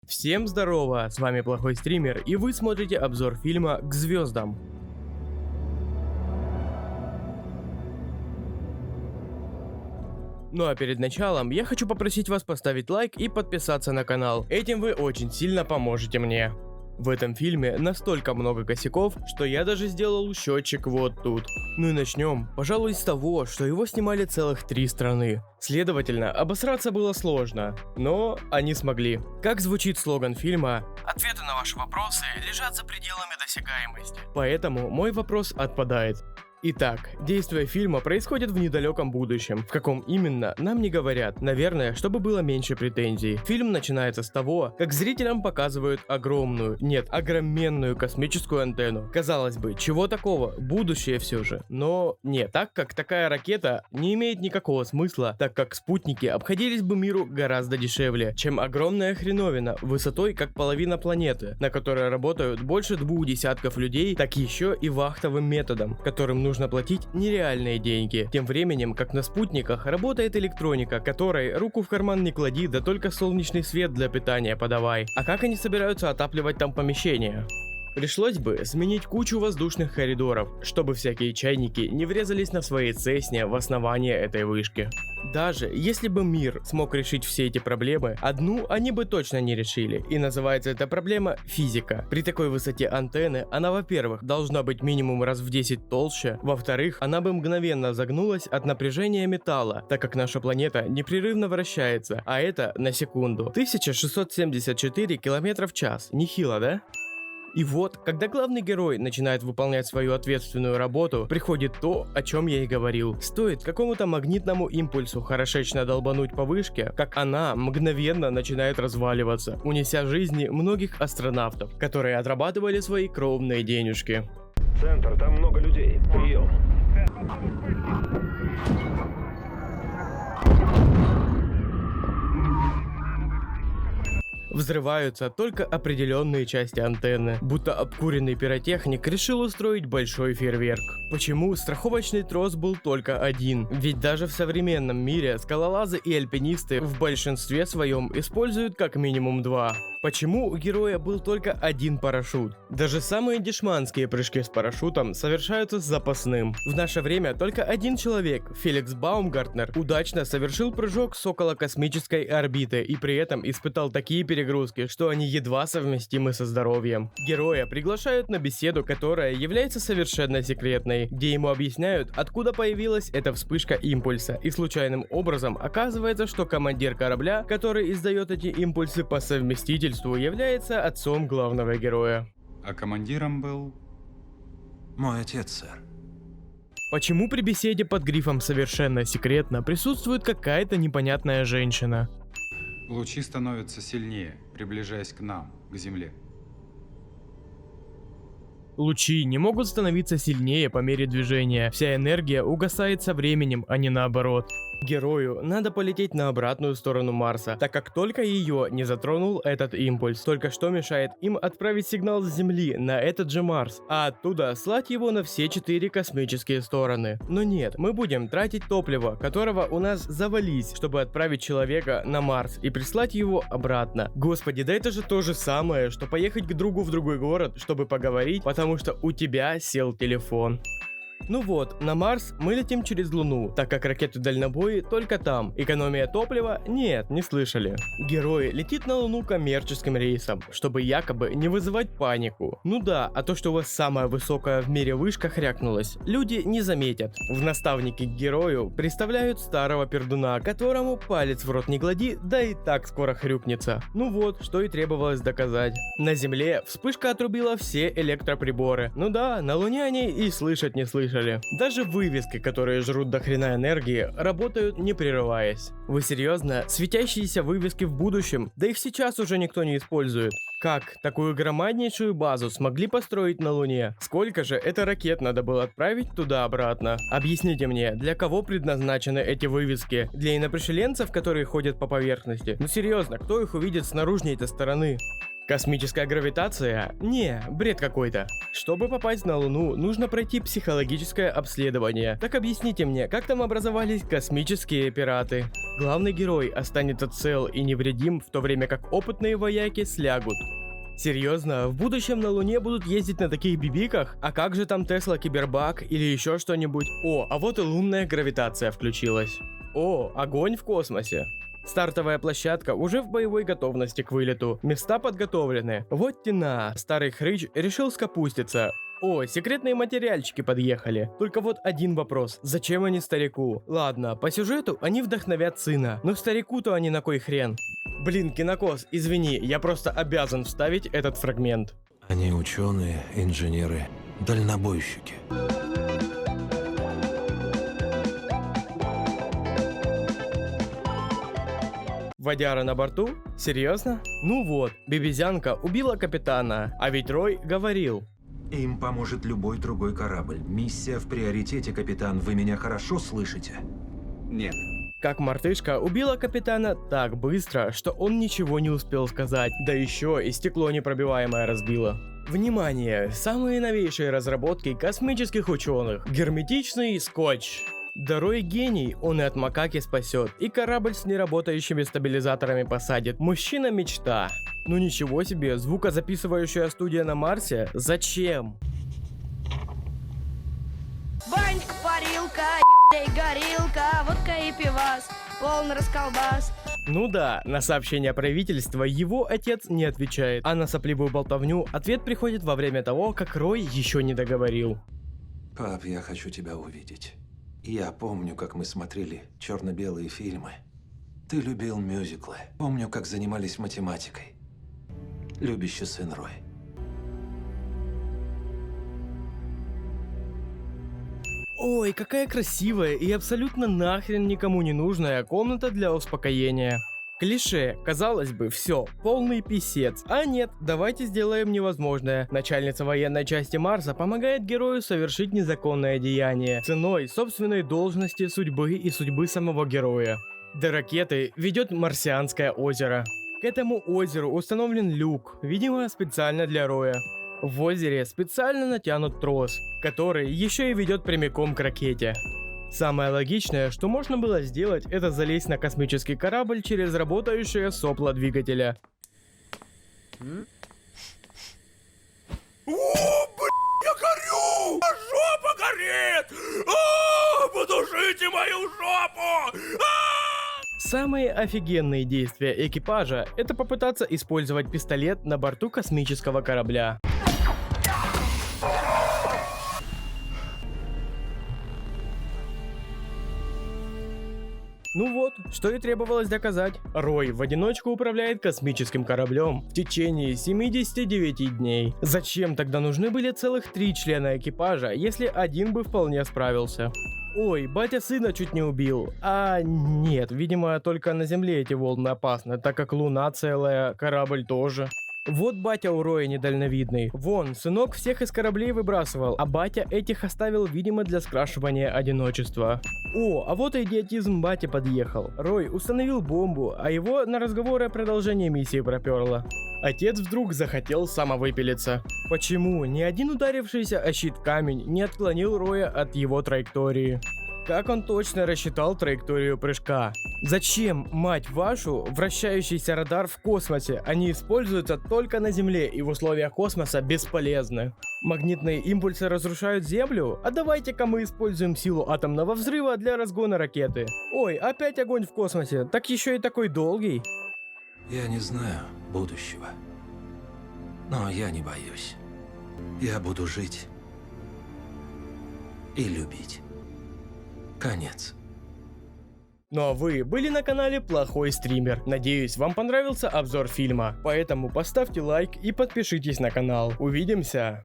Всем здорово, с вами Плохой Стример, и вы смотрите обзор фильма «К звездам». Ну а перед началом я хочу попросить вас поставить лайк и подписаться на канал, этим вы очень сильно поможете мне. В этом фильме настолько много косяков, что я даже сделал счетчик вот тут. Ну и начнем, пожалуй, с того, что его снимали целых 3 страны. Следовательно, обосраться было сложно, но они смогли. Как звучит слоган фильма: «Ответы на ваши вопросы лежат за пределами досягаемости». Поэтому мой вопрос отпадает. Итак, действие фильма происходит в недалеком будущем. В каком именно, нам не говорят. Наверное, чтобы было меньше претензий. Фильм начинается с того, как зрителям показывают огроменную космическую антенну. Казалось бы, чего такого? Будущее все же. Но нет, так как такая ракета не имеет никакого смысла, так как спутники обходились бы миру гораздо дешевле, чем огромная хреновина высотой как половина планеты, на которой работают больше 2 десятков людей, так еще и вахтовым методом, которым нужно платить нереальные деньги. Тем временем, как на спутниках работает электроника, которой руку в карман не клади, да только солнечный свет для питания подавай. А как они собираются отапливать там помещение? Пришлось бы сменить кучу воздушных коридоров, чтобы всякие чайники не врезались на своей Цесне в основание этой вышки. Даже если бы мир смог решить все эти проблемы, одну они бы точно не решили, и называется эта проблема физика. При такой высоте антенны она, во-первых, должна быть минимум раз в 10 толще, во-вторых, она бы мгновенно загнулась от напряжения металла, так как наша планета непрерывно вращается, а это на секунду 1674 км в час. Нехило, да? И вот, когда главный герой начинает выполнять свою ответственную работу, приходит то, о чем я и говорил. Стоит какому-то магнитному импульсу хорошечно долбануть по вышке, как она мгновенно начинает разваливаться, унеся жизни многих астронавтов, которые отрабатывали свои кровные денежки. Центр, там много людей. Прием. Взрываются только определенные части антенны, будто обкуренный пиротехник решил устроить большой фейерверк. Почему страховочный трос был только один? Ведь даже в современном мире скалолазы и альпинисты в большинстве своем используют как минимум 2. Почему у героя был только один парашют? Даже самые дешманские прыжки с парашютом совершаются с запасным. В наше время только один человек, Феликс Баумгартнер, удачно совершил прыжок с околокосмической орбиты и при этом испытал такие перегрузки, что они едва совместимы со здоровьем. Героя приглашают на беседу, которая является совершенно секретной, где ему объясняют, откуда появилась эта вспышка импульса, и случайным образом оказывается, что командир корабля, который издает эти импульсы по совместительству, является отцом главного героя. А командиром был... Мой отец, сэр. Почему при беседе под грифом «совершенно секретно» присутствует какая-то непонятная женщина? Лучи становятся сильнее, приближаясь к нам, к Земле. Лучи не могут становиться сильнее по мере движения, вся энергия угасает со временем, а не наоборот. Герою надо полететь на обратную сторону Марса, так как только ее не затронул этот импульс, только что мешает им отправить сигнал с Земли на этот же Марс, а оттуда слать его на все 4 космические стороны. Но нет, мы будем тратить топливо, которого у нас завались, чтобы отправить человека на Марс и прислать его обратно. Господи, да это же то же самое, что поехать к другу в другой город, чтобы поговорить, потому что у тебя сел телефон. Ну вот, на Марс мы летим через Луну, так как ракеты-дальнобои только там. Экономия топлива? Нет, не слышали. Герой летит на Луну коммерческим рейсом, чтобы якобы не вызывать панику. Ну да, а то, что у вас самая высокая в мире вышка хрякнулась, люди не заметят. В наставнике к герою представляют старого пердуна, которому палец в рот не клади, да и так скоро хрюкнется. Ну вот, что и требовалось доказать. На Земле вспышка отрубила все электроприборы. Ну да, на Луне они и слышать не слышали. Даже вывески, которые жрут до хрена энергии, работают не прерываясь. Вы серьезно? Светящиеся вывески в будущем? Да их сейчас уже никто не использует. Как такую громаднейшую базу смогли построить на Луне? Сколько же это ракет надо было отправить туда-обратно? Объясните мне, для кого предназначены эти вывески? Для инопришеленцев, которые ходят по поверхности? Ну серьезно, кто их увидит с наружней-то стороны? Космическая гравитация? Не, бред какой-то. Чтобы попасть на Луну, нужно пройти психологическое обследование. Так объясните мне, как там образовались космические пираты? Главный герой останется цел и невредим, в то время как опытные вояки слягут. Серьезно, в будущем на Луне будут ездить на таких бибиках? А как же там Тесла Кибербаг или еще что-нибудь? О, а вот и лунная гравитация включилась. О, огонь в космосе. Стартовая площадка уже в боевой готовности к вылету. Места подготовлены. Вот тена. Старый хрыч решил скапуститься. О, секретные материальчики подъехали. Только вот один вопрос. Зачем они старику? Ладно, по сюжету они вдохновят сына. Но старику-то они на кой хрен? Блин, Кинокос, извини, я просто обязан вставить этот фрагмент. Они ученые, инженеры, дальнобойщики. Водяра на борту? Серьезно? Ну вот, бибизянка убила капитана, а ведь Рой говорил. Им поможет любой другой корабль. Миссия в приоритете, капитан. Вы меня хорошо слышите? Нет. Как мартышка убила капитана так быстро, что он ничего не успел сказать, да еще и стекло непробиваемое разбило. Внимание! Самые новейшие разработки космических ученых. Герметичный скотч. Да Рой гений, он и от макаки спасет, и корабль с неработающими стабилизаторами посадит. Мужчина мечта. Ну ничего себе, звукозаписывающая студия на Марсе? Зачем? Банька, парилка, ебля горилка, водка и пивас, полный расколбас. Ну да, на сообщение правительства его отец не отвечает, а на сопливую болтовню ответ приходит во время того, как Рой еще не договорил. Пап, я хочу тебя увидеть. Я помню, как мы смотрели черно-белые фильмы. Ты любил мюзиклы. Помню, как занимались математикой. Любящий сын Рой. Ой, какая красивая и абсолютно нахрен никому не нужная комната для успокоения. Клише, казалось бы, все, полный писец. А нет, давайте сделаем невозможное. Начальница военной части Марса помогает герою совершить незаконное деяние ценой собственной должности, судьбы и судьбы самого героя. До ракеты ведет Марсианское озеро. К этому озеру установлен люк, видимо, специально для Роя. В озере специально натянут трос, который еще и ведет прямиком к ракете. Самое логичное, что можно было сделать, это залезть на космический корабль через работающее сопло двигателя. Я горю! Жопа горит! Потушите мою жопу! Самые офигенные действия экипажа – это попытаться использовать пистолет на борту космического корабля. Ну вот, что и требовалось доказать. Рой в одиночку управляет космическим кораблем в течение 79 дней. Зачем тогда нужны были целых 3 члена экипажа, если один бы вполне справился? Ой, батя сына чуть не убил. А нет, видимо, только на Земле эти волны опасны, так как Луна целая, корабль тоже. Вот батя у Роя недальновидный. Вон, сынок всех из кораблей выбрасывал, а батя этих оставил, видимо, для скрашивания одиночества. О, а вот и идиотизм батя подъехал. Рой установил бомбу, а его на разговоры о продолжении миссии проперло. Отец вдруг захотел самовыпилиться. Почему ни один ударившийся о щит камень не отклонил Роя от его траектории? Как он точно рассчитал траекторию прыжка? Зачем, мать вашу, вращающийся радар в космосе? Они используются только на Земле и в условиях космоса бесполезны. Магнитные импульсы разрушают Землю? А давайте-ка мы используем силу атомного взрыва для разгона ракеты. Ой, опять огонь в космосе, так еще и такой долгий. Я не знаю будущего. Но я не боюсь. Я буду жить и любить. Конец. Ну а вы были на канале Плохой Стример. Надеюсь, вам понравился обзор фильма. Поэтому поставьте лайк и подпишитесь на канал. Увидимся!